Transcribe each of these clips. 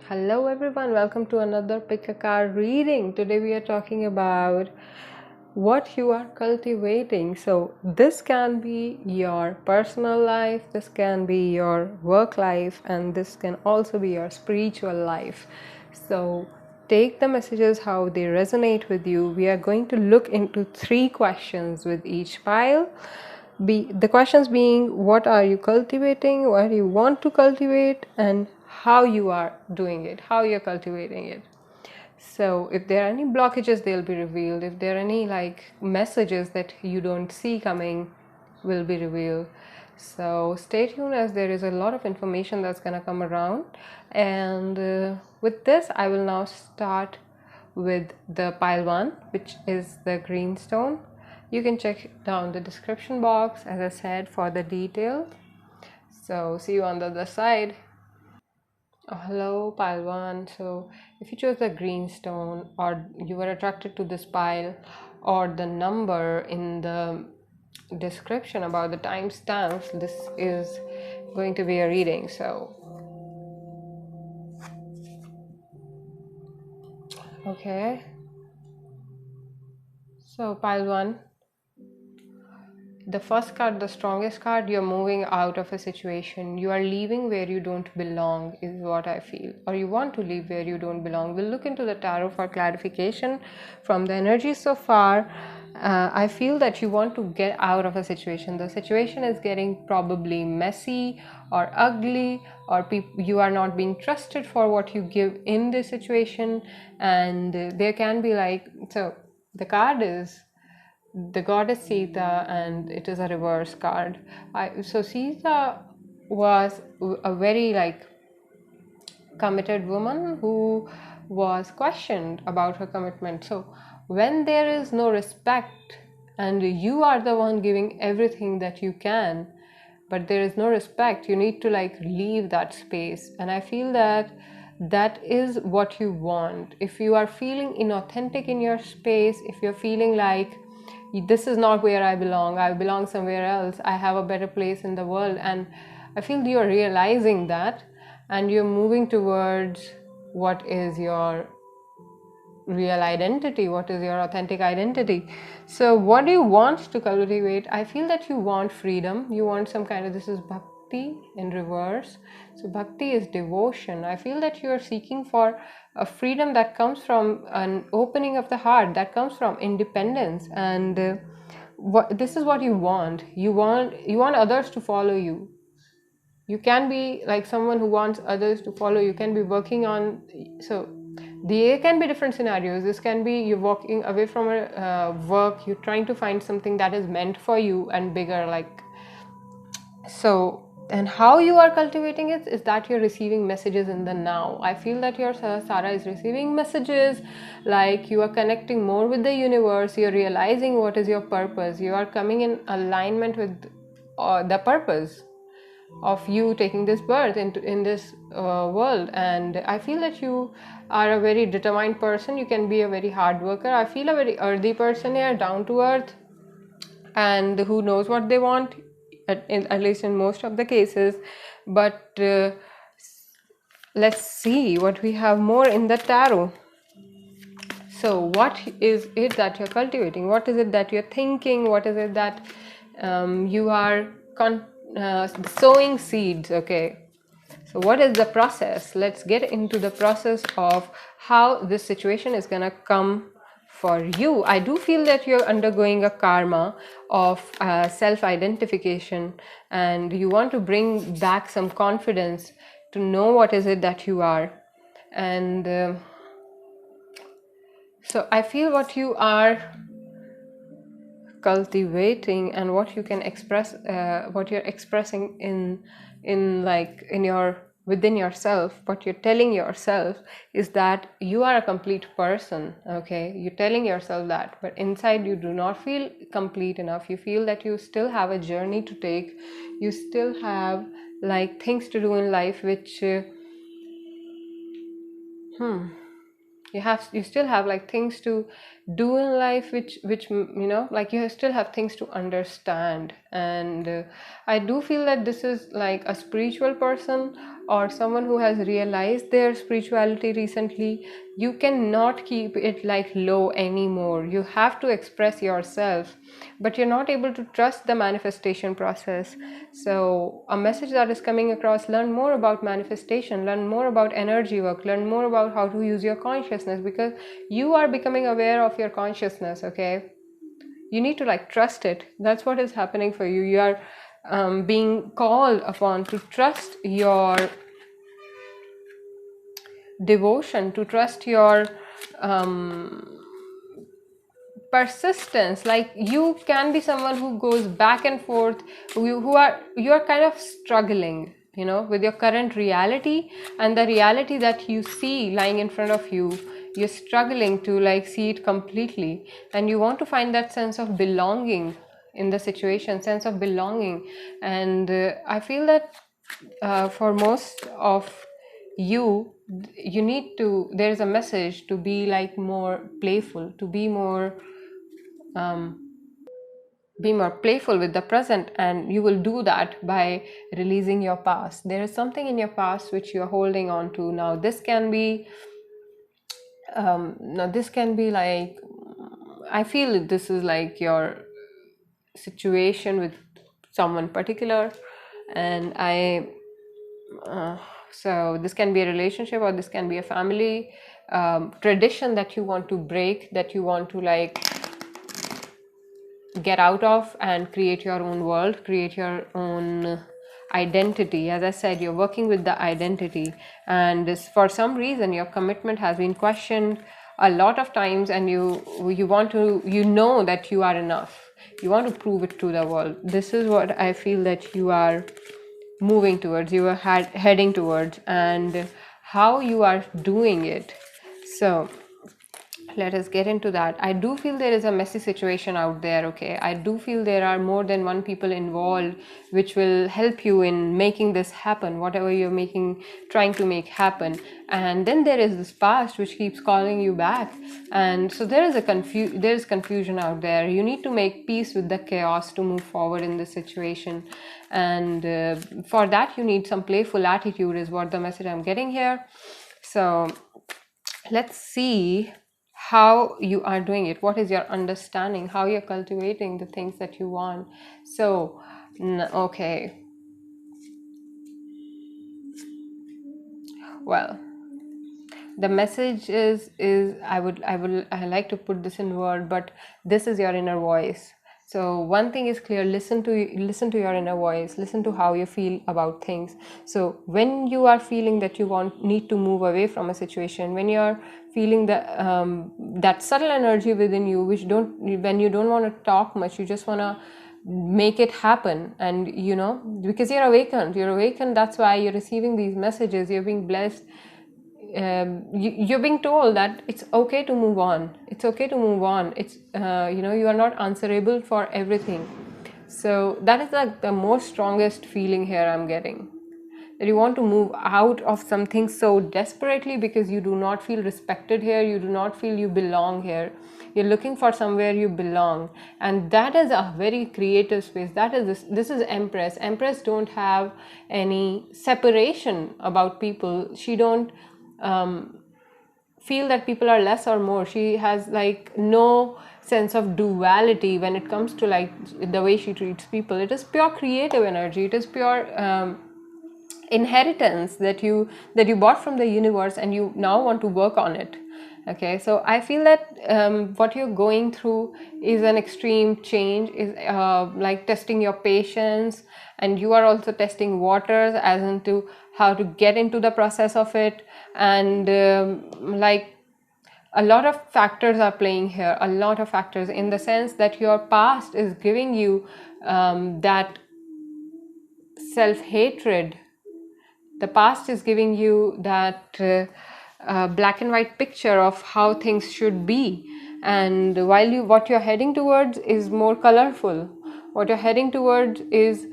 Hello everyone, welcome to another pick a card reading. Today we are talking about what you are cultivating. So this can be your personal life, this can be your work life, and this can also be your spiritual life. So take the messages how they resonate with you. We are going to look into 3 questions with each pile. The questions being, what are you cultivating, what you want to cultivate, and how you are doing it, how you're cultivating it. So if there are any blockages, they'll be revealed. If there are any messages that you don't see coming, will be revealed. So stay tuned, as there is a lot of information that's going to come around. And with this, I will now start with the pile 1, which is the green stone. You can check down the description box, as I said, for the details. So see you on the other side. Oh, hello, pile 1. So if you chose the green stone, or you were attracted to this pile, or the number in the description about the timestamps, this is going to be a reading. So okay, so pile 1, the first card, the strongest card, you're moving out of a situation. You are leaving where you don't belong, is what I feel. Or you want to leave where you don't belong. We'll look into the tarot for clarification from the energy so far. I feel that you want to get out of a situation. The situation is getting probably messy or ugly, or you are not being trusted for what you give in this situation. And there can be so the card is the goddess Sita, and it is a reverse card. So Sita was a very committed woman who was questioned about her commitment. So when there is no respect and you are the one giving everything that you can, but there is no respect, you need to leave that space. And I feel that that is what you want. If you are feeling inauthentic in your space, if you're feeling like this is not where I belong somewhere else, I have a better place in the world, and I feel you're realizing that, and you're moving towards what is your real identity, what is your authentic identity. So what do you want to cultivate? I feel that you want freedom, you want some kind of, this is bhakti in reverse. So bhakti is devotion. I feel that you are seeking for a freedom that comes from an opening of the heart, that comes from independence. And this is what you want. You want others to follow you. You can be like someone who wants others to follow. You can be working on, so there can be different scenarios. This can be you're walking away from a work, you're trying to find something that is meant for you and bigger, so. And how you are cultivating it is that you're receiving messages in the now. I feel that your Sara is receiving messages, like you are connecting more with the universe, you're realizing what is your purpose, you are coming in alignment with the purpose of you taking this birth in this world. And I feel that you are a very determined person. You can be a very hard worker. I feel a very earthy person here, down to earth, and who knows what they want, at least in most of the cases. But let's see what we have more in the tarot. So what is it that you're cultivating? What is it that you're thinking? What is it that you are sowing seeds? Okay, so what is the process? Let's get into the process of how this situation is gonna come for you. I do feel that you're undergoing a karma of self-identification, and you want to bring back some confidence to know what is it that you are. And so I feel what you are cultivating and what you can express, what you're expressing in your within yourself, what you're telling yourself is that you are a complete person. Okay, you're telling yourself that, but inside you do not feel complete enough. You feel that you still have a journey to take, you still have things to do in life which you still have things to do in life which you still have things to understand. And I do feel that this is a spiritual person, or someone who has realized their spirituality recently, you cannot keep it like low anymore. You have to express yourself, but you're not able to trust the manifestation process. So a message that is coming across: learn more about manifestation, learn more about energy work, learn more about how to use your consciousness, because you are becoming aware of your consciousness. Okay, you need to like trust it. That's what is happening for you. You are being called upon to trust your devotion, to trust your persistence. Like, you can be someone who goes back and forth, you are kind of struggling, with your current reality and the reality that you see lying in front of you. You're struggling to like see it completely, and you want to find that sense of belonging in the situation, sense of belonging. And I feel that for most of you, you need to, there's a message to be like more playful, to be more playful with the present, and you will do that by releasing your past. There is something in your past which you're holding on to. Now this can be like, I feel this is like your situation with someone particular, and so this can be a relationship, or this can be a family tradition that you want to break, that you want to like get out of and create your own world, create your own identity. As I said, you're working with the identity, and this, for some reason your commitment has been questioned a lot of times, and you want to, that you are enough, you want to prove it to the world. This is what I feel that you are moving towards, you are heading towards, and how you are doing it. So let us get into that. I do feel there is a messy situation out there. Okay, I do feel there are more than one people involved which will help you in making this happen, whatever you're trying to make happen. And then there is this past which keeps calling you back, and so there is confusion out there. You need to make peace with the chaos to move forward in this situation, and for that you need some playful attitude, is what the message I'm getting here. So let's see how you are doing it. What is your understanding? How you're cultivating the things that you want? So, okay. Well, the message is I like to put this in word, but this is your inner voice. So one thing is clear: listen to your inner voice, listen to how you feel about things. So when you are feeling that you need to move away from a situation, when you're feeling that subtle energy within you, when you don't want to talk much, you just want to make it happen, and because you're awakened, that's why you're receiving these messages, you're being blessed. You're being told that it's okay to move on, it's okay to move on. It's you are not answerable for everything. So that is like the most strongest feeling here I'm getting, that you want to move out of something so desperately, because you do not feel respected here, you do not feel you belong here. You're looking for somewhere you belong, and that is a very creative space. This is Empress don't have any separation about people. She don't feel that people are less or more. She has like no sense of duality when it comes to like the way she treats people. It is pure creative energy, it is pure inheritance that you bought from the universe, and you now want to work on it. Okay, so I feel that what you're going through is an extreme change, is like testing your patience, and you are also testing waters as into how to get into the process of it. And like, a lot of factors are playing here, a lot of factors, in the sense that your past is giving you that self-hatred. The past is giving you that black and white picture of how things should be, and what you're heading towards is more colorful. What you're heading towards is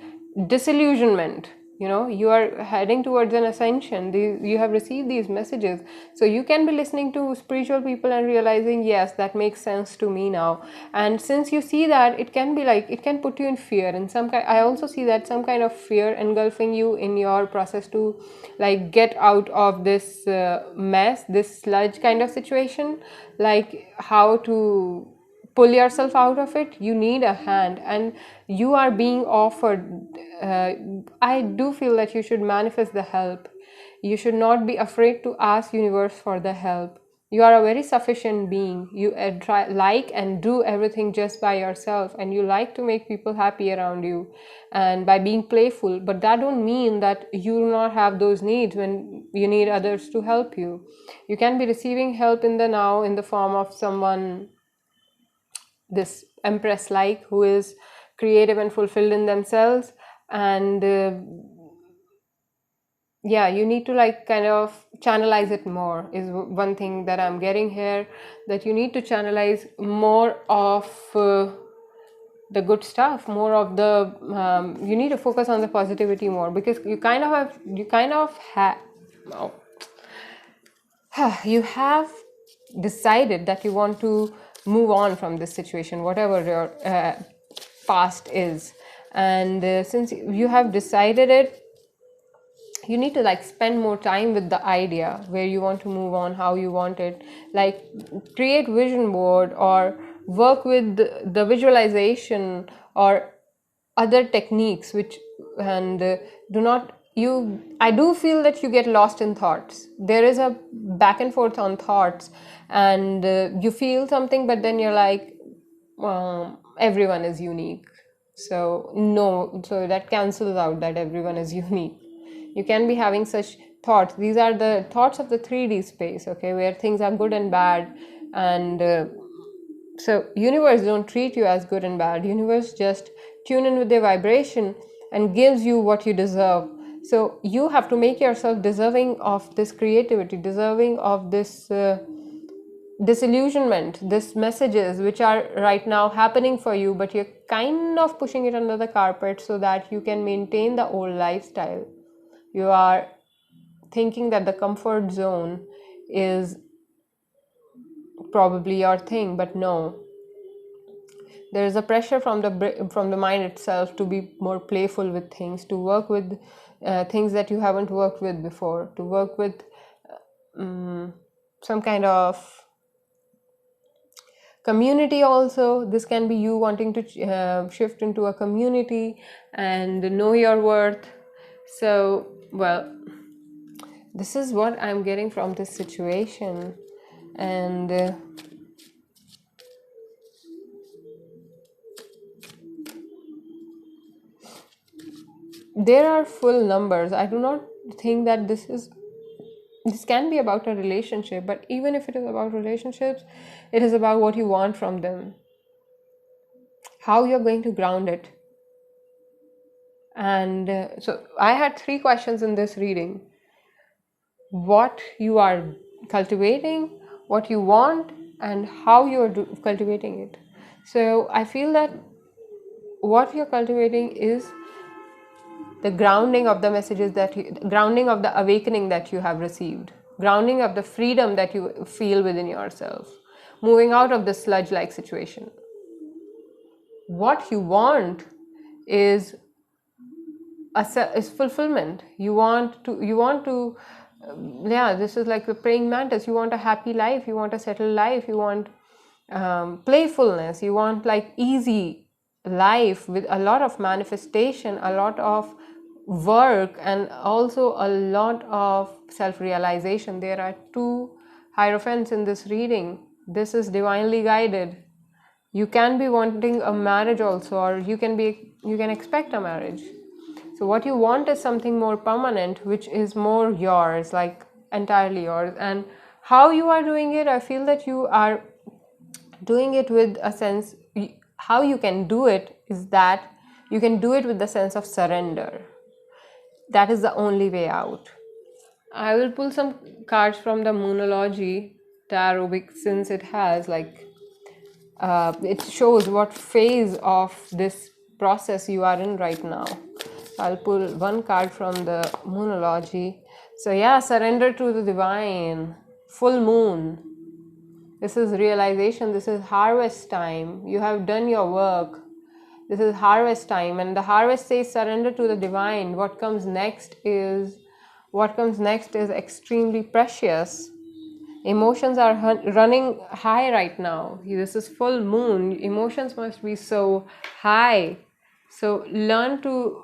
disillusionment. you are heading towards an ascension. You have received these messages, so you can be listening to spiritual people and realizing, yes, that makes sense to me now. And since you see that, it can be like, it can put you in fear, and some kind, I also see that some kind of fear engulfing you in your process to like get out of this mess, this sludge kind of situation, like how to pull yourself out of it. You need a hand, and you are being offered. I do feel that you should manifest the help. You should not be afraid to ask universe for the help. You are a very sufficient being. You try, like and do everything just by yourself, and you like to make people happy around you, and by being playful. But that don't mean that you do not have those needs when you need others to help you. You can be receiving help in the now in the form of someone, this empress like, who is creative and fulfilled in themselves. And yeah, you need to like kind of channelize it more, is one thing that I'm getting here, that you need to channelize more of the good stuff, more of the you need to focus on the positivity more, because you have decided that you want to move on from this situation, whatever your past is. And since you have decided it, you need to like spend more time with the idea where you want to move on, how you want it. Like create vision board, or work with the visualization, or other techniques which, and do not, you, I do feel that you get lost in thoughts. There is a back and forth on thoughts, and you feel something, but then you're like, everyone is unique. So no, so that cancels out that everyone is unique. You can be having such thoughts. These are the thoughts of the 3D space, okay, where things are good and bad. And so universe don't treat you as good and bad. Universe just tune in with their vibration and gives you what you deserve. So you have to make yourself deserving of this creativity, deserving of this disillusionment, this messages which are right now happening for you, but you're kind of pushing it under the carpet so that you can maintain the old lifestyle. You are thinking that the comfort zone is probably your thing, but no. There is a pressure from the mind itself to be more playful with things, to work with things that you haven't worked with before, to work with some kind of community also. This can be you wanting to shift into a community and know your worth. So, well, this is what I'm getting from this situation. And there are full numbers. I do not think that this can be about a relationship, but even if it is about relationships, it is about what you want from them, how you're going to ground it. And so I had 3 questions in this reading: what you are cultivating, what you want, and how you are cultivating it. So I feel that what you're cultivating is the grounding of the messages grounding of the awakening that you have received, grounding of the freedom that you feel within yourself, moving out of the sludge like situation. What you want is is fulfillment. You want to yeah, this is like the praying mantis. You want a happy life, you want a settled life, you want playfulness, you want like easy life with a lot of manifestation, a lot of work, and also a lot of self-realization. There are 2 hierophants in this reading. This is divinely guided. You can be wanting a marriage also, or you can expect a marriage. So what you want is something more permanent, which is more yours, like entirely yours. And how you are doing it, I feel that you are doing it with a sense, how you can do it is that you can do it with the sense of surrender. That is the only way out. I will pull some cards from the Moonology tarot, since it has like it shows what phase of this process you are in right now. I'll pull one card from the Moonology. So yeah, surrender to the divine. Full moon. This is realization. This is harvest time. You have done your work. This is harvest time, and the harvest says surrender to the divine. What comes next is extremely precious. Emotions are running high right now. This is full moon. Emotions must be so high. So learn to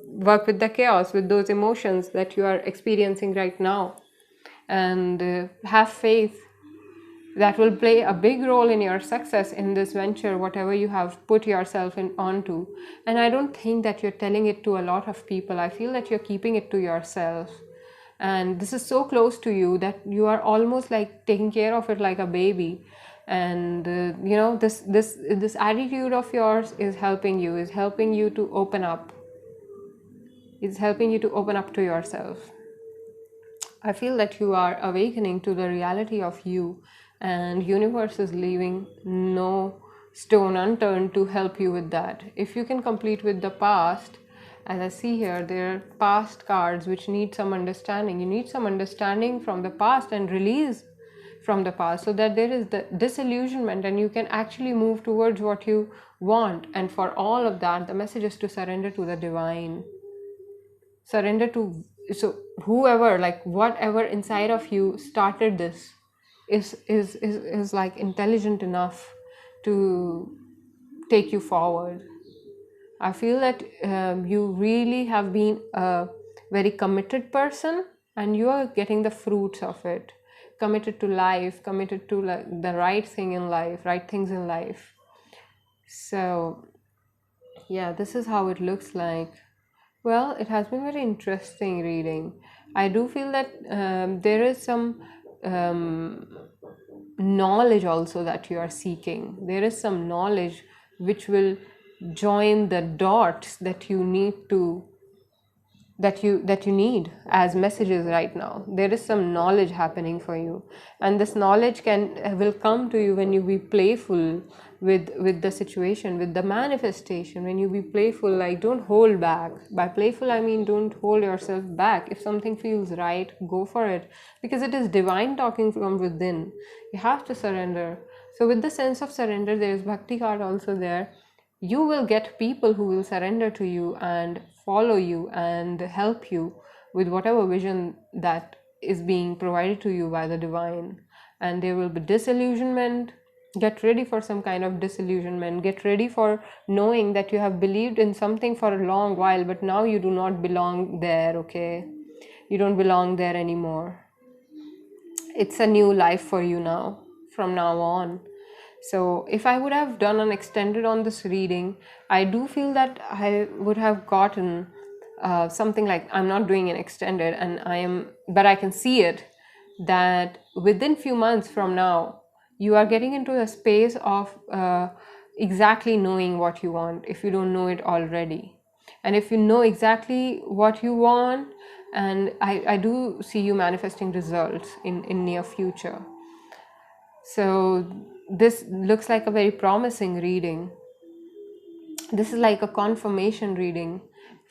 work with the chaos, with those emotions that you are experiencing right now, and have faith that will play a big role in your success in this venture, whatever you have put yourself in onto. And I don't think that you're telling it to a lot of people. I feel that you're keeping it to yourself, and this is so close to you that you are almost like taking care of it like a baby. And this attitude of yours is helping you to open up. It's helping you to open up to yourself. I feel that you are awakening to the reality of you, and universe is leaving no stone unturned to help you with that. If you can complete with the past, as I see here, there are past cards which need some understanding. You need some understanding from the past and release from the past, so that there is the disillusionment and you can actually move towards what you want. And for all of that, the message is to surrender to the divine. Surrender to, so whoever, like whatever inside of you started this is like intelligent enough to take you forward. I feel that you really have been a very committed person, and you are getting the fruits of it. Committed to life, committed to like the right thing in life, right things in life. So yeah, this is how it looks like. Well, it has been very interesting reading. I do feel that there is some um, knowledge also that you are seeking. There is some knowledge which will join the dots that you need to that you need as messages right now. There is some knowledge happening for you, and this knowledge will come to you when you be playful with the situation, with the manifestation. When you be playful, like don't hold back. By playful I mean don't hold yourself back. If something feels right, go for it, because it is divine talking from within. You have to surrender. So with the sense of surrender, there is bhakti card also there. You will get people who will surrender to you and follow you and help you with whatever vision that is being provided to you by the divine. And there will be disillusionment. Get ready for some kind of disillusionment. Get ready for knowing that you have believed in something for a long while, but now you do not belong there. Okay, you don't belong there anymore. It's a new life for you now, from now on. So if I would have done an extended on this reading, I do feel that I would have gotten something like, I'm not doing an extended, and but I can see it, that within few months from now, you are getting into a space of exactly knowing what you want, if you don't know it already. And if you know exactly what you want, and I do see you manifesting results in near future. So this looks like a very promising reading. This is like a confirmation reading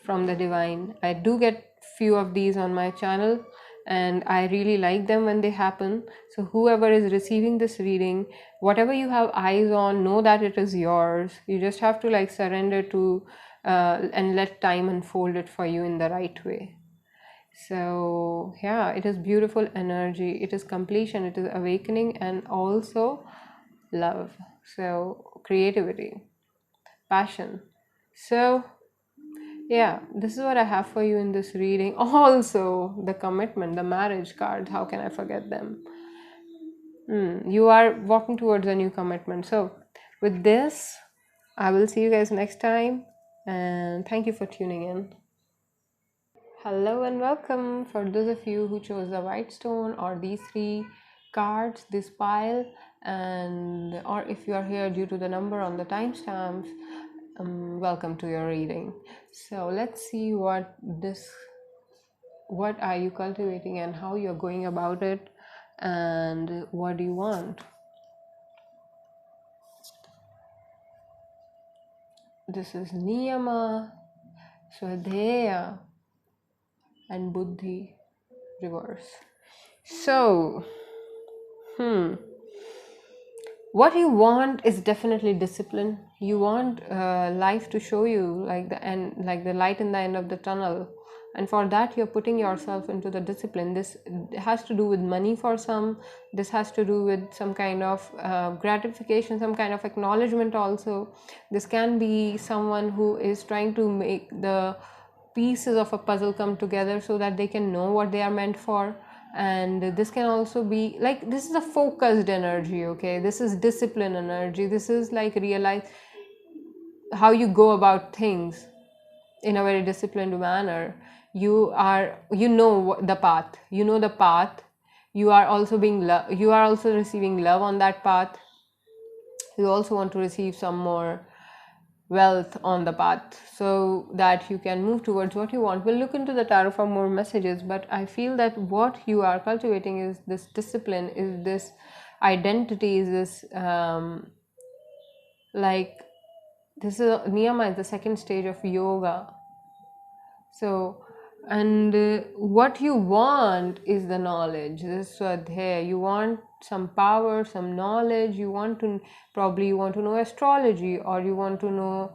from the divine. I do get few of these on my channel, and I really like them when they happen. So whoever is receiving this reading, whatever you have eyes on, know that it is yours. You just have to like surrender to and let time unfold it for you in the right way. So yeah, it is beautiful energy, it is completion, it is awakening, and also love. So creativity, passion. So yeah, this is what I have for you in this reading. Also the commitment, the marriage cards, how can I forget them? You are walking towards a new commitment. So with this, I will see you guys next time, and thank you for tuning in. Hello and welcome. For those of you who chose the white stone or these three cards, this pile, and or if you are here due to the number on the timestamps, welcome to your reading. So let's see what are you cultivating and how you're going about it, and what do you want. This is Niyama. Swadhyaya and buddhi reverse. So what you want is definitely discipline. You want life to show you like the end, like the light in the end of the tunnel, and for that you're putting yourself into the discipline. This has to do with money for some. This has to do with some kind of gratification, some kind of acknowledgement also. This can be someone who is trying to make the pieces of a puzzle come together so that they can know what they are meant for. And this can also be like, this is a focused energy, okay? This is discipline energy. This is like realize how you go about things in a very disciplined manner. You know the path, you know the path. You are also you are also receiving love on that path. You also want to receive some more wealth on the path so that you can move towards what you want. We'll look into the tarot for more messages, but I feel that what you are cultivating is this discipline, is this identity, is this like, this is niyama, is the second stage of yoga. So, and what you want is the knowledge. This is Swadhyaya. You want some power, some knowledge. You want to, probably you want to know astrology, or you want to know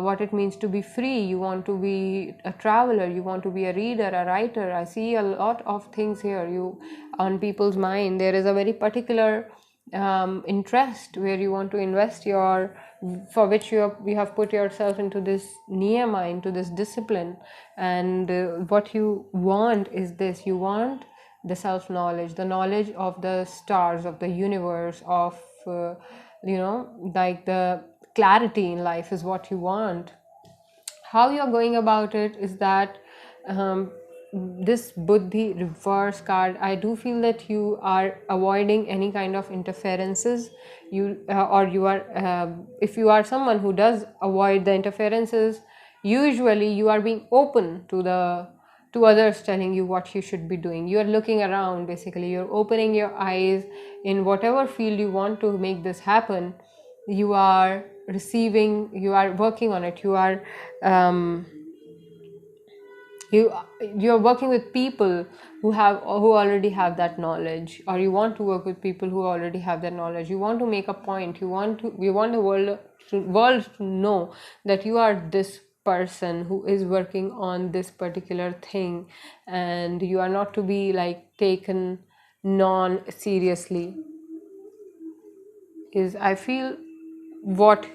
what it means to be free. You want to be a traveler. You want to be a reader, a writer. I see a lot of things here. You, on people's mind, there is a very particular interest where you want to invest your, for which you have put yourself into this niyama, into this discipline. And what you want is this: you want the self knowledge, the knowledge of the stars, of the universe, of like the clarity in life is what you want. How you're going about it is that this buddhi reverse card, I do feel that you are avoiding any kind of interferences. You or you are if you are someone who does avoid the interferences, usually you are being open to the, to others telling you what you should be doing. You are looking around, basically you're opening your eyes in whatever field you want to make this happen. You are receiving, you are working on it. You are you're working with people who already have that knowledge, or you want to work with people who already have that knowledge. You want to make a point. You want the world to know that you are this person who is working on this particular thing, and you are not to be like taken non seriously, is I feel what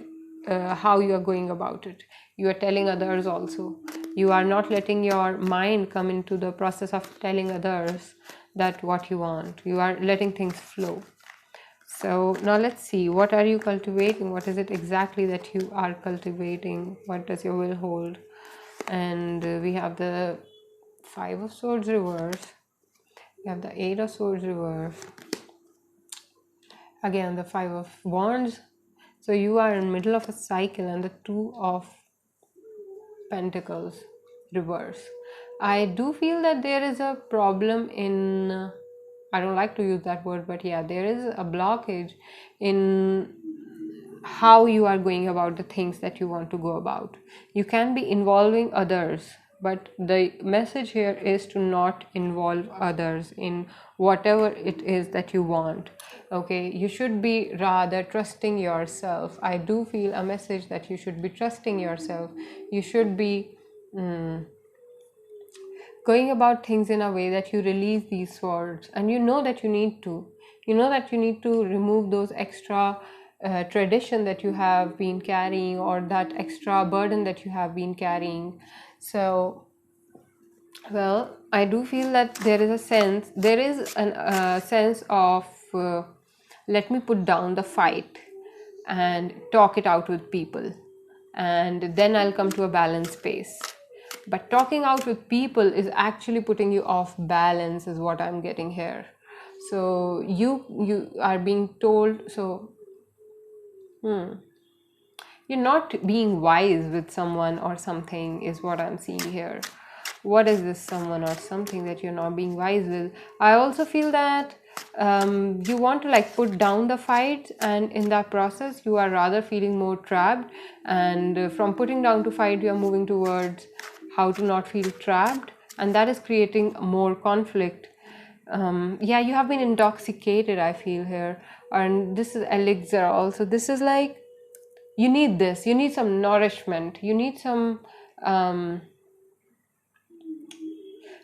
how you are going about it. You are telling others also. You are not letting your mind come into the process of telling others that what you want. You are letting things flow. So now let's see, what are you cultivating? What is it exactly that you are cultivating? What does your will hold? And we have the Five of Swords reverse. We have the Eight of Swords reverse. Again, the Five of Wands. So you are in the middle of a cycle, and the Two of Pentacles reverse. I do feel that there is a problem in, I don't like to use that word, but yeah, there is a blockage in how you are going about the things that you want to go about. You can be involving others, but the message here is to not involve others in whatever it is that you want. Okay, you should be rather trusting yourself. I do feel a message that you should be trusting yourself. You should be going about things in a way that you release these swords, and you know that you need to. You know that you need to remove those extra tradition that you have been carrying, or that extra burden that you have been carrying. So, well, I do feel that there is a sense, there is a sense of let me put down the fight and talk it out with people, and then I'll come to a balanced space. But talking out with people is actually putting you off balance, is what I'm getting here. So you are being told, so you're not being wise with someone or something, is what I'm seeing here. What is this someone or something that you're not being wise with? I also feel that you want to like put down the fight, and in that process you are rather feeling more trapped, and from putting down to fight you are moving towards how to not feel trapped, and that is creating more conflict. Yeah, you have been intoxicated, I feel here, and this is elixir also. This is like you need this, you need some nourishment, you need some um,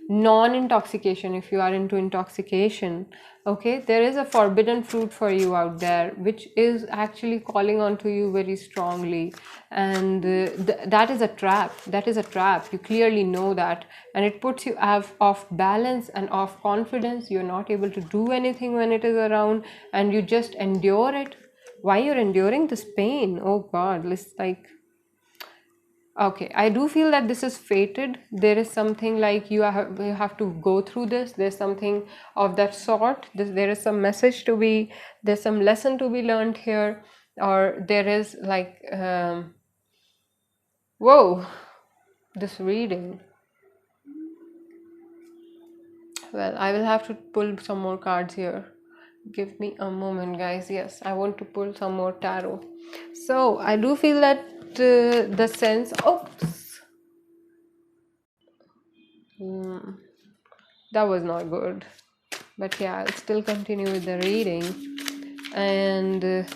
non-intoxication if you are into intoxication. Okay, there is a forbidden fruit for you out there which is actually calling on to you very strongly, and that is a trap. That is a trap, you clearly know that, and it puts you off balance and off confidence. You're not able to do anything when it is around, and you just endure it. Why you're enduring this pain? Oh god, let's like, okay, I do feel that this is fated. There is something like you have to go through this. There's something of that sort. There is some message to be, there's some lesson to be learned here, or there is like, whoa, this reading. Well, I will have to pull some more cards here. Give me a moment, guys. Yes, I want to pull some more tarot. So I do feel that the sense. Oops. That was not good, but yeah, I'll still continue with the reading. And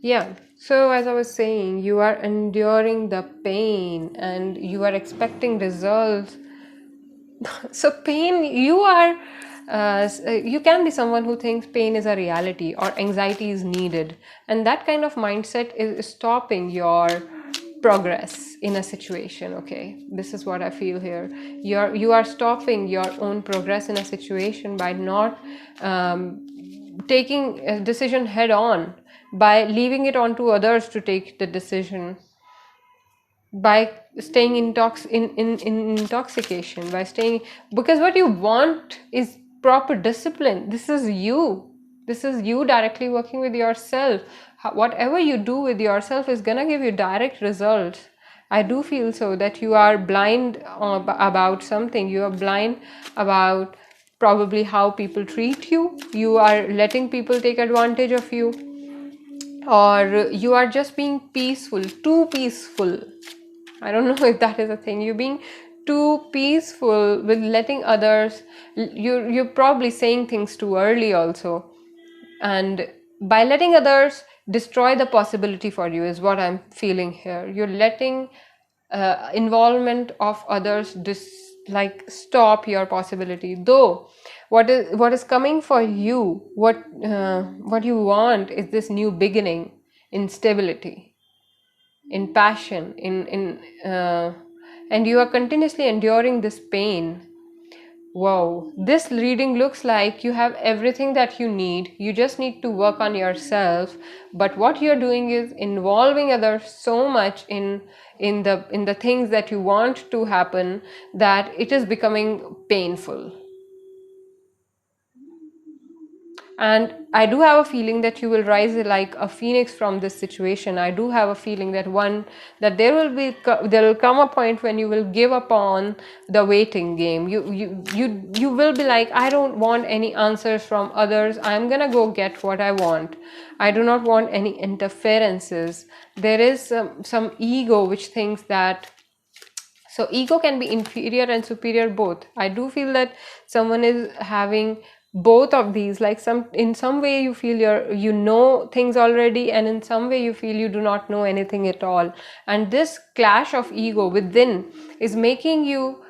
yeah, so as I was saying, you are enduring the pain and you are expecting results. So pain, you can be someone who thinks pain is a reality or anxiety is needed, and that kind of mindset is stopping your progress in a situation. Okay, this is what I feel here. You are stopping your own progress in a situation by not taking a decision head on, by leaving it on to others to take the decision, by staying in intoxication, by staying, because what you want is proper discipline. This is you directly working with yourself. Whatever you do with yourself is gonna give you direct results. I do feel so that you are blind about something. You are blind about probably how people treat you. You are letting people take advantage of you, or you are just being peaceful, too peaceful. I don't know if that is a thing. You're being too peaceful with letting others. You're probably saying things too early also, and by letting others destroy the possibility for you is what I'm feeling here. You're letting involvement of others like stop your possibility. Though what is coming for you, what you want is this new beginning in stability, in passion, and you are continuously enduring this pain. Wow, this reading looks like you have everything that you need. You just need to work on yourself. But what you're doing is involving others so much in the things that you want to happen that it is becoming painful. And I do have a feeling that you will rise like a phoenix from this situation. I do have a feeling that there will come a point when you will give up on the waiting game. You will be like, I don't want any answers from others. I'm gonna go get what I want. I do not want any interferences. There is some ego which thinks that, so ego can be inferior and superior both. I do feel that someone is having both of these, like in some way you feel you know things already, and in some way you feel you do not know anything at all. And this clash of ego within is making you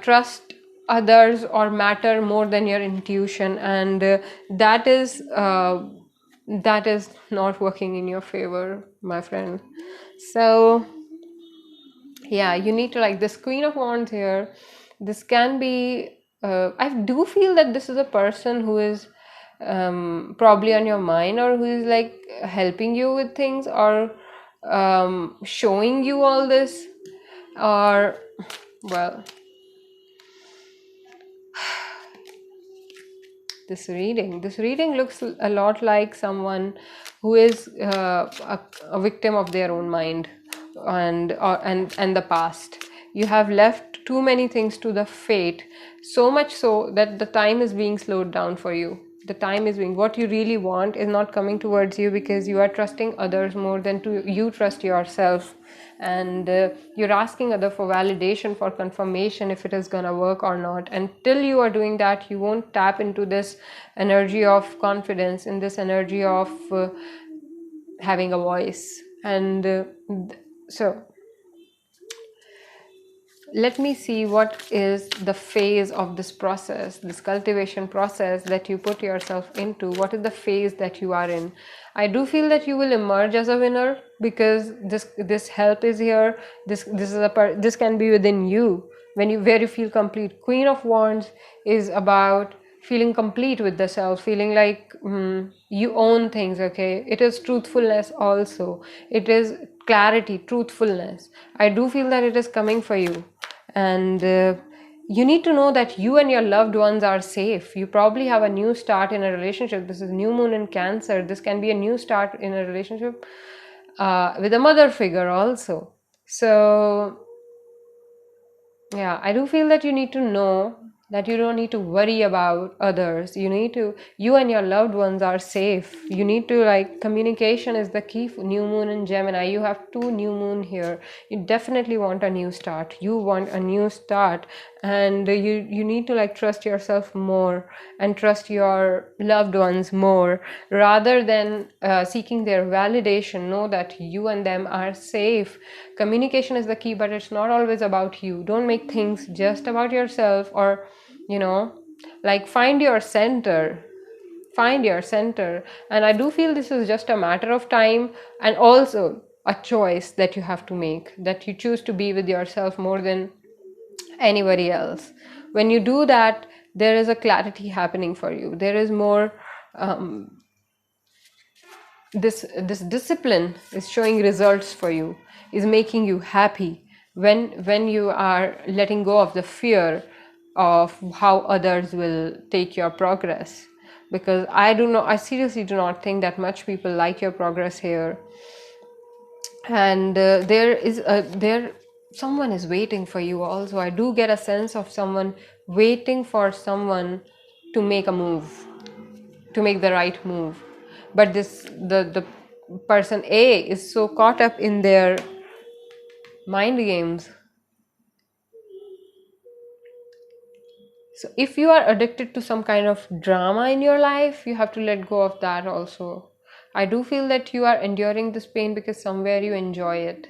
trust others or matter more than your intuition, and that is not working in your favor, my friend. So yeah, you need to, like, this Queen of Wands here. This can be I do feel that this is a person who is probably on your mind, or who is like helping you with things, or showing you all this, or well, this reading looks a lot like someone who is a victim of their own mind, and the past. You have left too many things to the fate, so much so that the time is being slowed down for you. the time is being, what you really want is not coming towards you, because you are trusting others more than you trust yourself. And you're asking other for validation, for confirmation if it is gonna work or not. Until you are doing that, you won't tap into this energy of confidence, in this energy of having a voice. And so let me see what is the phase of this process, this cultivation process that you put yourself into. What is the phase that you are in? I do feel that you will emerge as a winner, because this help is here. This can be within you, when you where you feel complete. Queen of Wands is about feeling complete with the self, feeling like you own things. Okay, it is truthfulness also. It is clarity, truthfulness. I do feel that it is coming for you. And you need to know that you and your loved ones are safe. You probably have a new start in a relationship. This is new moon in Cancer. This can be a new start in a relationship with a mother figure also. So yeah, I do feel that you need to know that you don't need to worry about others. You and your loved ones are safe. You need to, like, communication is the key. For new moon in Gemini, you have 2 new moon here. You definitely want a new start. You want a new start, and you need to, like, trust yourself more and trust your loved ones more, rather than seeking their validation. Know that you and them are safe. Communication is the key, but it's not always about you. Don't make things just about yourself, or like, find your center. And I do feel this is just a matter of time, and also a choice that you have to make, that you choose to be with yourself more than anybody else. When you do that, there is a clarity happening for you. There is more, this discipline is showing results for you, is making you happy, when you are letting go of the fear of how others will take your progress. Because I seriously do not think that much people like your progress here. And there someone is waiting for you also. I do get a sense of someone waiting for someone to make a move, to make the right move. But the person A is so caught up in their mind games. So if you are addicted to some kind of drama in your life, you have to let go of that also. I do feel that you are enduring this pain because somewhere you enjoy it.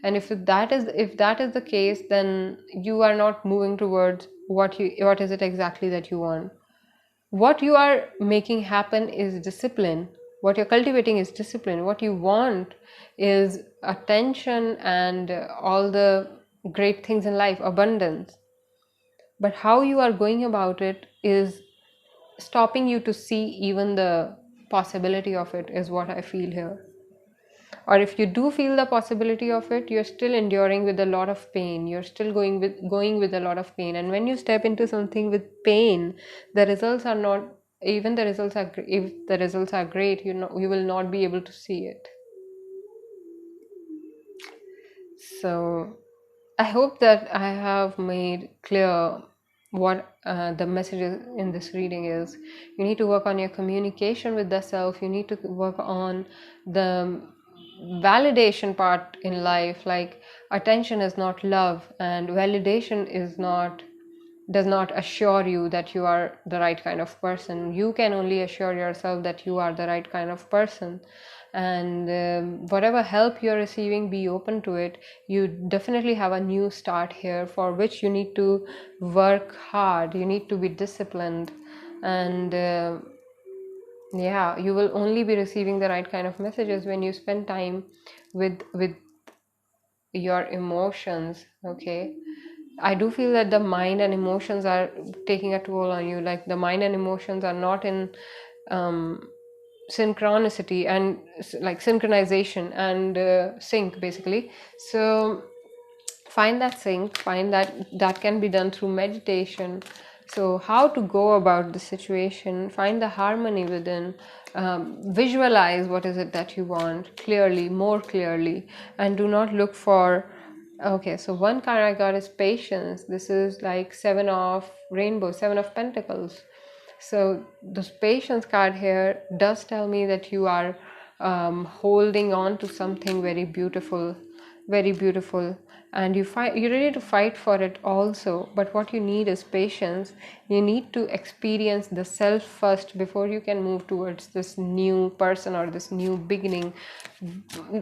And if that is the case, then you are not moving towards what is it exactly that you want. What you are making happen is discipline. What you're cultivating is discipline. What you want is attention and all the great things in life, abundance. But how you are going about it is stopping you to see even the possibility of it, is what I feel here. Or if you do feel the possibility of it, you're still enduring with a lot of pain. You're still going with a lot of pain. And when you step into something with pain, the results are not, even the results are, if the results are great, you will not be able to see it. So I hope that I have made clear what the message in this reading is. You need to work on your communication with the self. You need to work on the validation part in life. Like, attention is not love, and validation does not assure you that you are the right kind of person. You can only assure yourself that you are the right kind of person. And whatever help you're receiving, be open to it. You definitely have a new start here, for which you need to work hard. You need to be disciplined. And yeah, you will only be receiving the right kind of messages when you spend time with your emotions. Okay, I do feel that the mind and emotions are taking a toll on you. Like, the mind and emotions are not in synchronicity and like synchronization and sync, basically. So find that sync, find that can be done through meditation. So how to go about the situation, find the harmony within, visualize what is it that you want clearly, more clearly, and do not look for. Okay, so one card I got is patience. This is like 7 of rainbow, 7 of pentacles. So this patience card here does tell me that you are holding on to something very beautiful, and you're ready to fight for it also. But what you need is patience. You need to experience the self first before you can move towards this new person or this new beginning.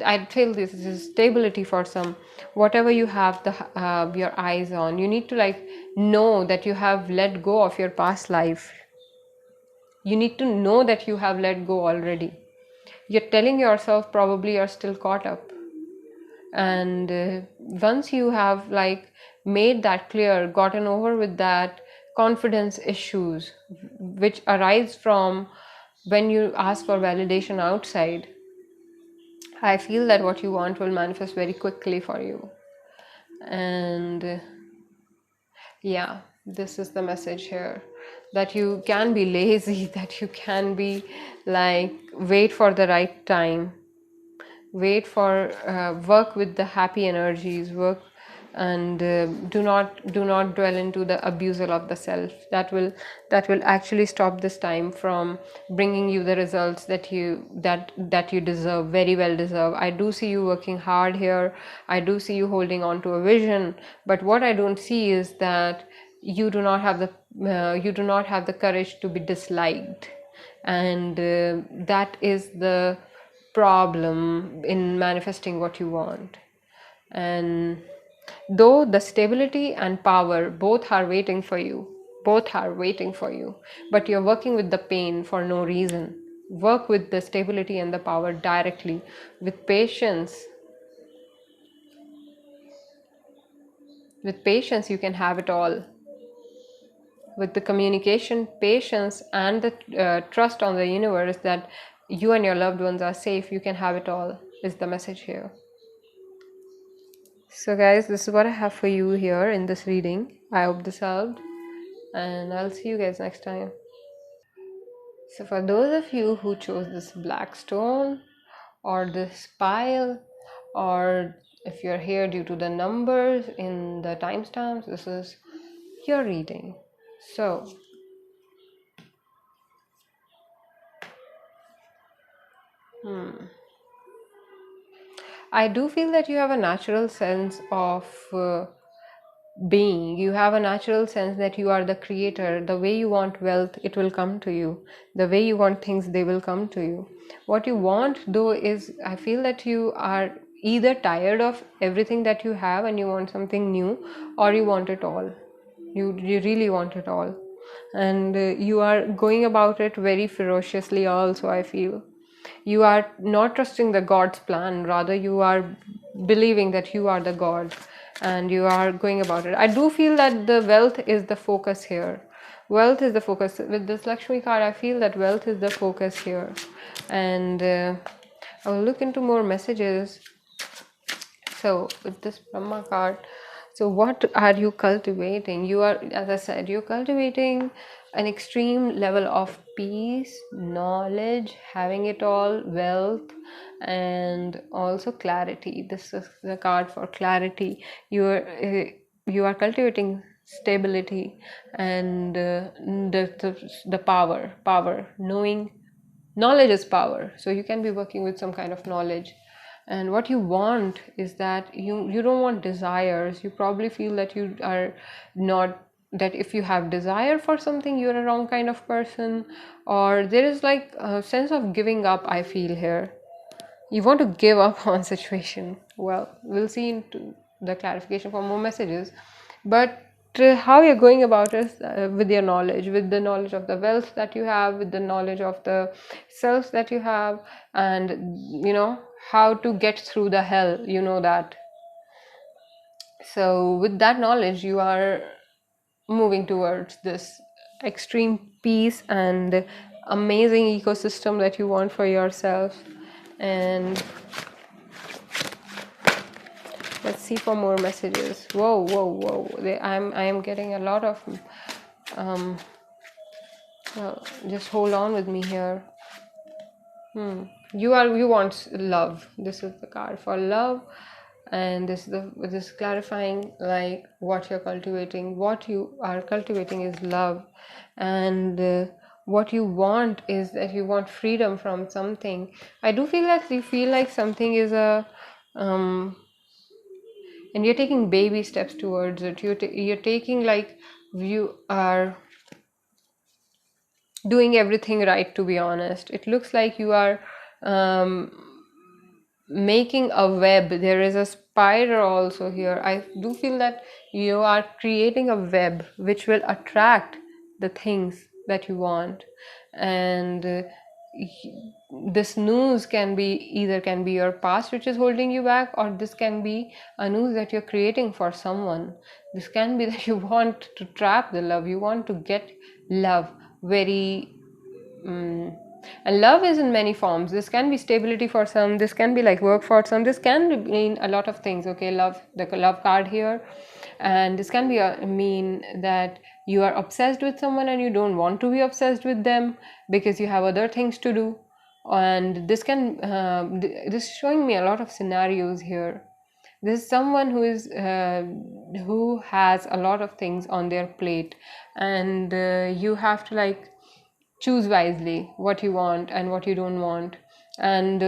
I feel this is stability for some. Whatever you have your eyes on, you need to like know that you have let go of your past life. You need to know that you have let go already. You're telling yourself probably you're still caught up. And once you have like made that clear, gotten over with that confidence issues which arise from when you ask for validation outside, I feel that what you want will manifest very quickly for you. And yeah, this is the message here, that you can be lazy, that you can be like wait for the right time, work with the happy energies, work, and do not dwell into the abusal of the self. That will actually stop this time from bringing you the results that you deserve, very well deserve. I do see you working hard here. I do see you holding on to a vision, but what I don't see is that you do not have the courage to be disliked, and that is the problem in manifesting what you want. And though the stability and power both are waiting for you, but you're working with the pain for no reason. Work with the stability and the power directly. With patience you can have it all. With the communication, patience, and the trust on the universe that you and your loved ones are safe, you can have it all, is the message here. So guys, this is what I have for you here in this reading. I hope this helped, and I'll see you guys next time. So for those of you who chose this black stone or this pile, or if you're here due to the numbers in the timestamps, this is your reading. So I do feel that you have a natural sense of being. You have a natural sense that you are the creator. The way you want wealth, it will come to you. The way you want things, they will come to you. What you want though is, I feel that you are either tired of everything that you have and you want something new, or you want it all. You really want it all, and you are going about it very ferociously also. I feel you are not trusting the God's plan, rather you are believing that you are the God, and you are going about it. I do feel that the wealth is the focus here. Wealth is the focus. With this Lakshmi card, I feel that wealth is the focus here. And I will look into more messages. So with this Brahma card, so what are you cultivating? You are, as I said, you're cultivating an extreme level of peace, knowledge, having it all, wealth, and also clarity. This is the card for clarity. You are cultivating stability and the power, knowing. Knowledge is power, so you can be working with some kind of knowledge. And what you want is that you don't want desires. You probably feel that you are not, that if you have desire for something, you're a wrong kind of person, or there is like a sense of giving up. I feel here you want to give up on situation. Well, we'll see into the clarification for more messages. But how you're going about is with your knowledge, with the knowledge of the wealth that you have, with the knowledge of the self that you have, and how to get through the hell, that. So with that knowledge, you are moving towards this extreme peace and amazing ecosystem that you want for yourself. And let's see for more messages. Whoa. I am getting a lot of well, just hold on with me here. You want love. This is the card for love, and this clarifying like what you're cultivating. What you are cultivating is love, and what you want is that you want freedom from something. I do feel that you feel like something is a and you're taking baby steps towards it. You're taking like you are doing everything right, to be honest. It looks like you are um, making a web. There is a spider also here. I do feel that you are creating a web which will attract the things that you want. And this news can be either can be your past which is holding you back, or this can be a news that you're creating for someone. This can be that you want to trap the love, you want to get love very and love is in many forms. This can be stability for some, this can be like work for some, this can mean a lot of things. Okay, love, the love card here. And this can be mean that you are obsessed with someone and you don't want to be obsessed with them because you have other things to do. And this can this is showing me a lot of scenarios here. This is someone who has a lot of things on their plate, and you have to like choose wisely what you want and what you don't want. And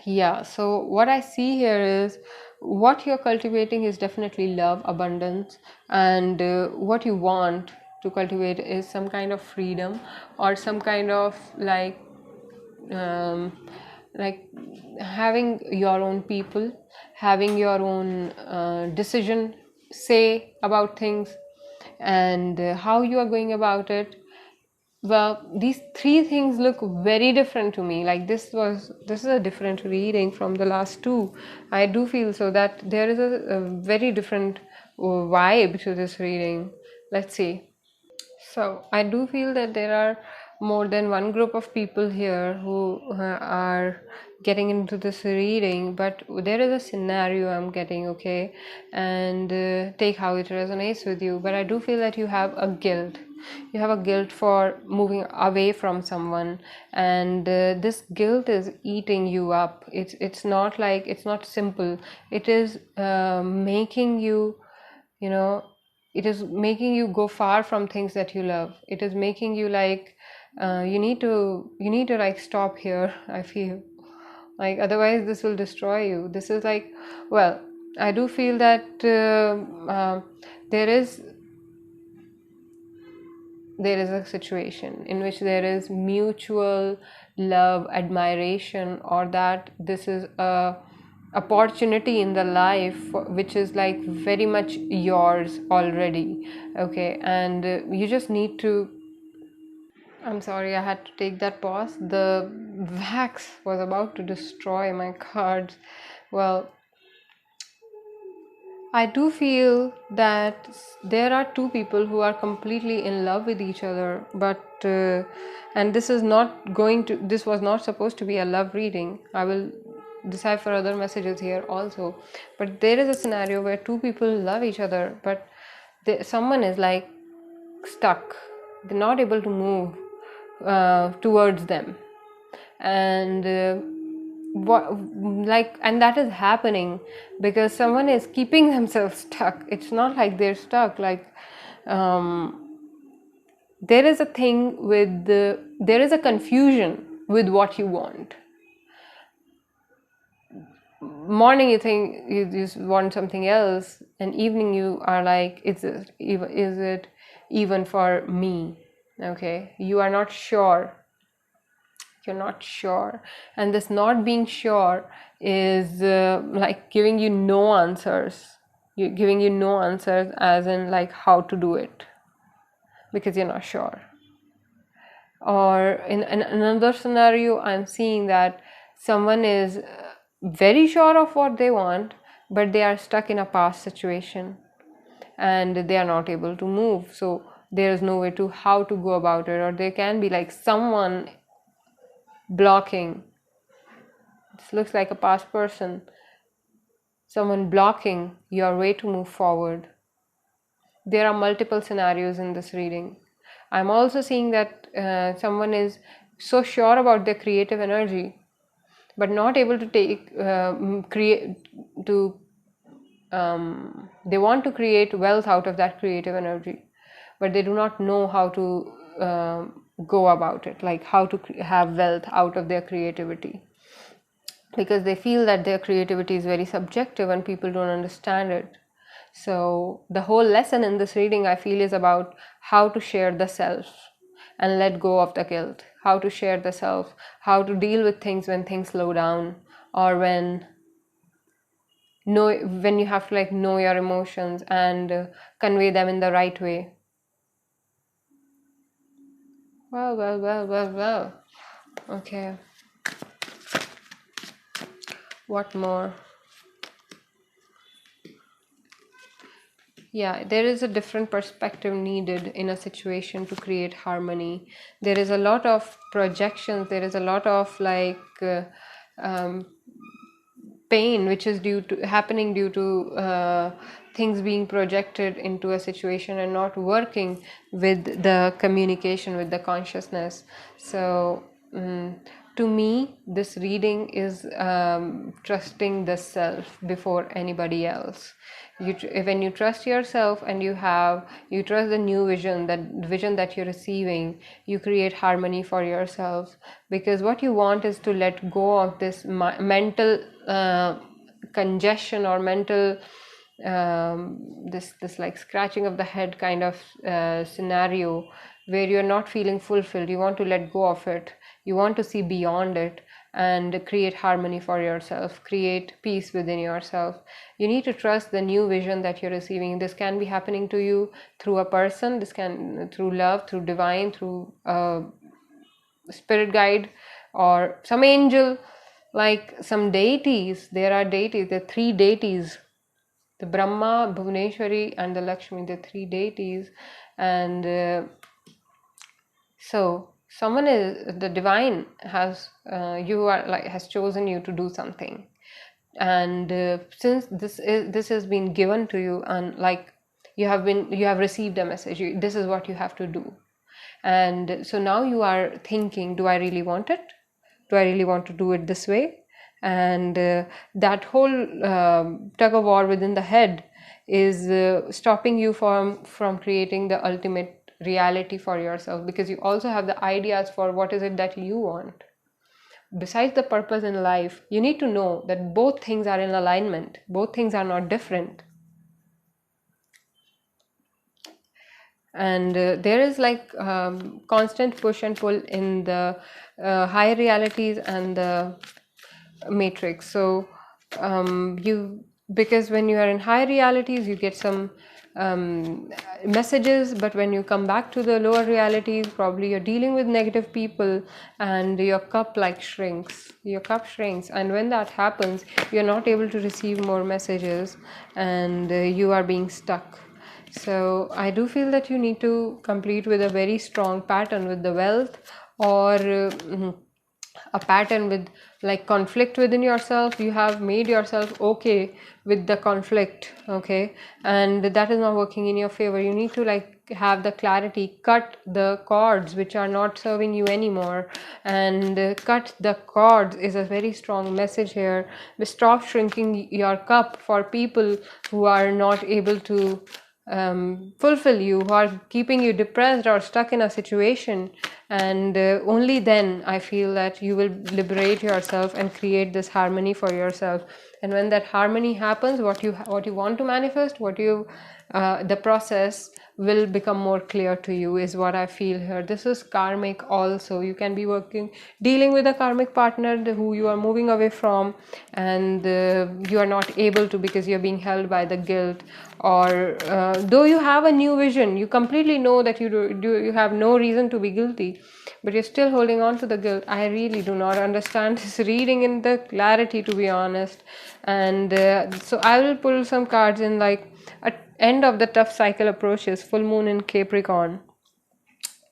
yeah, so what I see here is what you're cultivating is definitely love, abundance, and what you want to cultivate is some kind of freedom, or some kind of um, like having your own people, having your own decision say about things, and how you are going about it. Well, these three things look very different to me. Like this is a different reading from the last two. I do feel so that there is a very different vibe to this reading. Let's see. So I do feel that there are more than one group of people here who are getting into this reading, but there is a scenario I'm getting, okay, and take how it resonates with you. But I do feel that you have a guilt. You have a guilt for moving away from someone, and this guilt is eating you up. It's not like, it's not simple. It is making you, you know, it is making you go far from things that you love. It is making you like you need to like stop here. I feel like otherwise this will destroy you. This is like, well, I do feel that there is a situation in which there is mutual love, admiration, or that this is a opportunity in the life which is like very much yours already. Okay, and you just need to, I'm sorry, I had to take that pause. The wax was about to destroy my cards. Well, I do feel that there are two people who are completely in love with each other, but and this is not going to, this was not supposed to be a love reading. I will decipher other messages here also, but there is a scenario where two people love each other, but someone is like stuck. They're not able to move towards them, and what, like, and that is happening because someone is keeping themselves stuck. It's not like they're stuck, like there is a thing with there is a confusion with what you want. Morning you think you just want something else, and evening you are like, is it even for me? Okay, you are not sure. You're not sure, and this not being sure is like giving you no answers. You're giving you no answers, as in like how to do it, because you're not sure. Or in another scenario, I'm seeing that someone is very sure of what they want, but they are stuck in a past situation and they are not able to move. So there is no way to how to go about it, or there can be like someone blocking. This looks like a past person, someone blocking your way to move forward. There are multiple scenarios in this reading. I'm also seeing that someone is so sure about their creative energy, but not able to create to they want to create wealth out of that creative energy, but they do not know how to go about it, like how to have wealth out of their creativity, because they feel that their creativity is very subjective and people don't understand it. So the whole lesson in this reading, I feel, is about how to share the self and let go of the guilt, how to share the self, how to deal with things when things slow down, or when you have to like know your emotions and convey them in the right way. Well. Okay, what more? Yeah, there is a different perspective needed in a situation to create harmony. There is a lot of projections, there is a lot of um, pain which is happening due to things being projected into a situation and not working with the communication, with the consciousness. So to me, this reading is trusting the self before anybody else. When you trust yourself and you trust the new vision, that vision that you're receiving, you create harmony for yourself, because what you want is to let go of this mental congestion or mental this like scratching of the head kind of scenario where you're not feeling fulfilled. You want to let go of it, you want to see beyond it and create harmony for yourself, create peace within yourself. You need to trust the new vision that you're receiving. This can be happening to you through a person, this can through love, through divine, through spirit guide, or some angel, like some deities. There are deities, there are three deities, the Brahma, Bhuvneshwari and the Lakshmi, the three deities. And so someone is the divine has you are like has chosen you to do something, and since this has been given to you, and like you have received a message, this is what you have to do. And so now you are thinking, do I really want it? Do I really want to do it this way? And that whole tug of war within the head is stopping you from creating the ultimate reality for yourself, because you also have the ideas for what is it that you want. Besides the purpose in life, you need to know that both things are in alignment, both things are not different. And there is like constant push and pull in the higher realities and the matrix. So you because when you are in higher realities you get some messages, but when you come back to the lower realities, probably you're dealing with negative people and your cup shrinks, and when that happens you're not able to receive more messages, and you are being stuck. So I do feel that you need to complete with a very strong pattern with the wealth, or a pattern with like conflict within yourself. You have made yourself okay with the conflict, okay, and that is not working in your favor. You need to like have the clarity, cut the cords which are not serving you anymore, and cut the cords is a very strong message here. Stop shrinking your cup for people who are not able to fulfill you, who are keeping you depressed or stuck in a situation. And only then I feel that you will liberate yourself and create this harmony for yourself. And when that harmony happens, what you want to manifest, the process will become more clear to you, is what I feel here. This is karmic also. You can be dealing with a karmic partner who you are moving away from, and you are not able to because you're being held by the guilt. Or though you have a new vision, you completely know that you have no reason to be guilty, but you're still holding on to the guilt. I really do not understand this reading in the clarity, to be honest. And so I will pull some cards in like at end of the tough cycle approaches, full moon in Capricorn.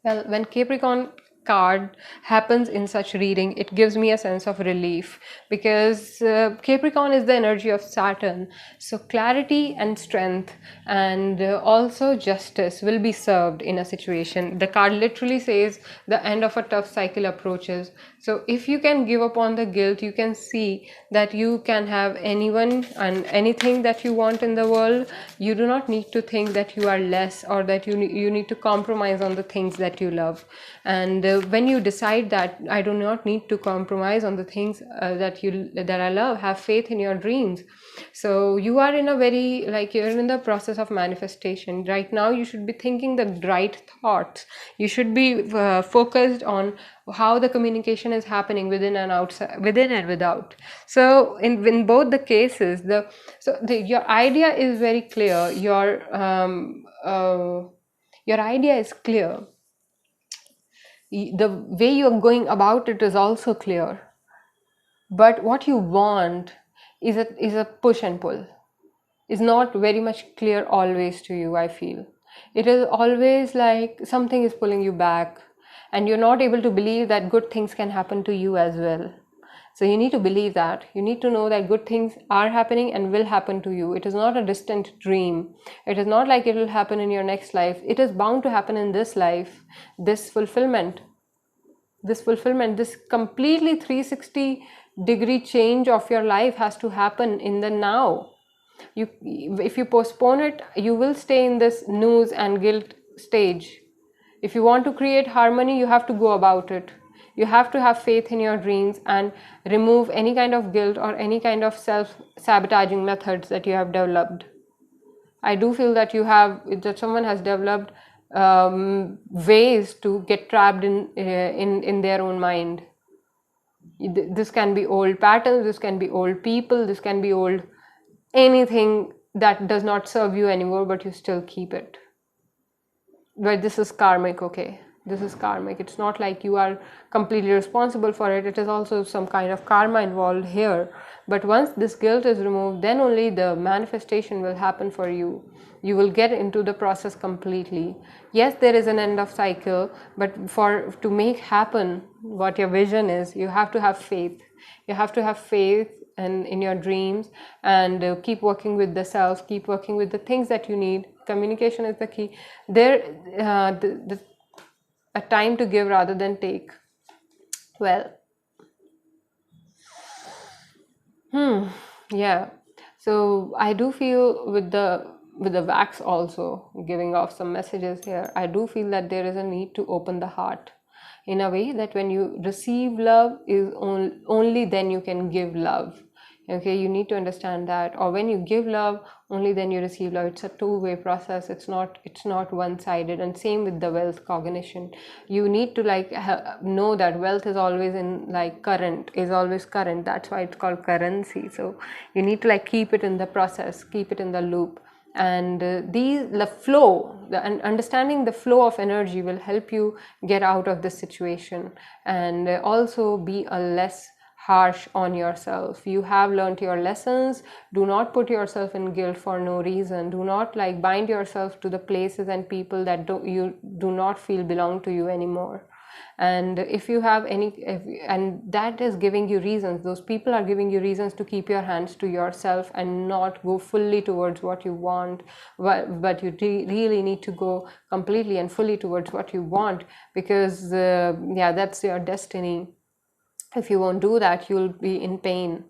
Well, when Capricorn card happens in such reading, it gives me a sense of relief, because Capricorn is the energy of Saturn. So clarity and strength and also justice will be served in a situation. The card literally says the end of a tough cycle approaches. So if you can give up on the guilt, you can see that you can have anyone and anything that you want in the world. You do not need to think that you are less, or that you need to compromise on the things that you love. And when you decide that I do not need to compromise on the things that I love, have faith in your dreams. So you are in a very, like, you're in the process of manifestation right now. You should be thinking the right thoughts. You should be focused on how the communication is happening within and outside, within and without. So in both the cases, your idea is very clear. Your idea is clear. The way you're going about it is also clear, but what you want is a push and pull, is not very much clear always to you. I feel it is always like something is pulling you back, and you're not able to believe that good things can happen to you as well. So you need to believe that. You need to know that good things are happening and will happen to you. It is not a distant dream. It is not like it will happen in your next life. It is bound to happen in this life. This completely 360-degree change of your life has to happen in the now. If you postpone it, you will stay in this news and guilt stage. If you want to create harmony, you have to go about it. You have to have faith in your dreams and remove any kind of guilt or any kind of self-sabotaging methods that you have developed. I do feel that someone has developed ways to get trapped in their own mind. This can be old patterns, this can be old people, this can be old anything that does not serve you anymore, but you still keep it. But this is karmic, okay? This is karmic. It's not like you are completely responsible for it. It is also some kind of karma involved here. But once this guilt is removed, then only the manifestation will happen for you. You will get into the process completely. Yes, there is an end of cycle, but to make happen what your vision is, you have to have faith. You have to have faith in your dreams, and keep working with the self, keep working with the things that you need. Communication is the key. A time to give rather than take. Well, yeah. So I do feel with the wax also giving off some messages here. I do feel that there is a need to open the heart in a way that when you receive love is only then you can give love. Okay, you need to understand that. Or when you give love, only then you receive love. It's a two-way process. It's not one-sided. And same with the wealth cognition. You need to know that wealth is always always current. That's why it's called currency. So you need to keep it in the process, keep it in the loop. And understanding the flow of energy will help you get out of this situation, and also be a less harsh on yourself. You have learned your lessons. Do not put yourself in guilt for no reason. Do not bind yourself to the places and people that you do not feel belong to you anymore. And if you have and that is giving you reasons, those people are giving you reasons to keep your hands to yourself and not go fully towards what you want, but you really need to go completely and fully towards what you want, because that's your destiny. If you won't do that, you'll be in pain.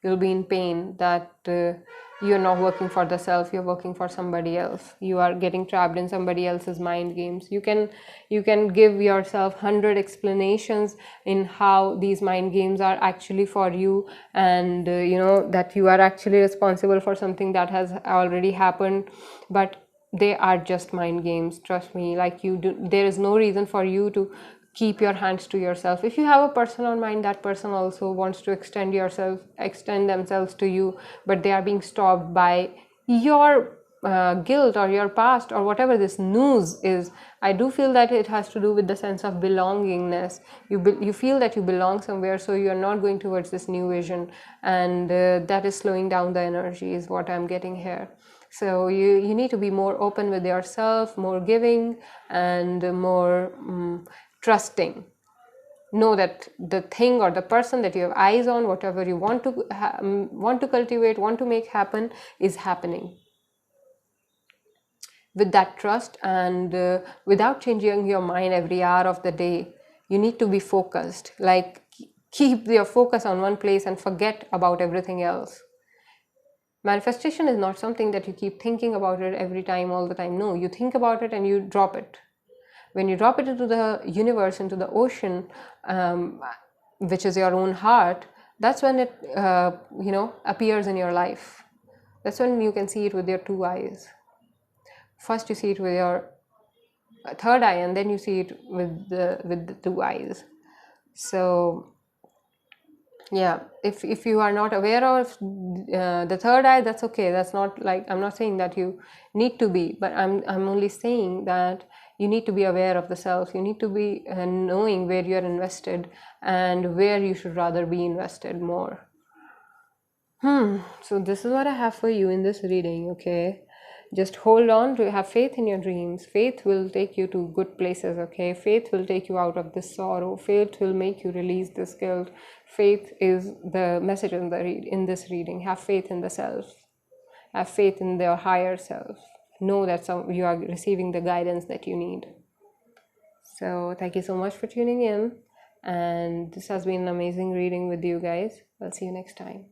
You'll be in pain that you're not working for the self, you're working for somebody else. You are getting trapped in somebody else's mind games. You can give yourself 100 explanations in how these mind games are actually for you, and that you are actually responsible for something that has already happened, but they are just mind games. Trust me. There is no reason for you to keep your hands to yourself. If you have a person on mind, that person also wants to extend themselves to you, but they are being stopped by your guilt or your past or whatever this news is. I do feel that it has to do with the sense of belongingness. You feel that you belong somewhere, so you are not going towards this new vision, and that is slowing down the energy, is what I'm getting here. So you need to be more open with yourself, more giving, and more trusting. know that the thing or the person that you have eyes on, whatever you want to want to cultivate, want to make happen, is happening. With that trust, and without changing your mind every hour of the day, you need to be focused, like keep your focus on one place and forget about everything else. Manifestation is not something that you keep thinking about it every time, all the time. No, you think about it and you drop it. When you drop it into the universe, into the ocean, which is your own heart, that's when it appears in your life. That's when you can see it with your two eyes. First you see it with your third eye, and then you see it with the two eyes. So yeah, if you are not aware of the third eye, that's okay. That's not like, I'm not saying that you need to be, but I'm only saying that you need to be aware of the self. You need to be knowing where you're invested and where you should rather be invested more. So this is what I have for you in this reading, okay? Just hold on to have faith in your dreams. Faith will take you to good places, okay? Faith will take you out of this sorrow. Faith will make you release this guilt. Faith is the message in this reading. Have faith in the self. Have faith in your higher self. Know that you are receiving the guidance that you need. So thank you so much for tuning in. And this has been an amazing reading with you guys. I'll see you next time.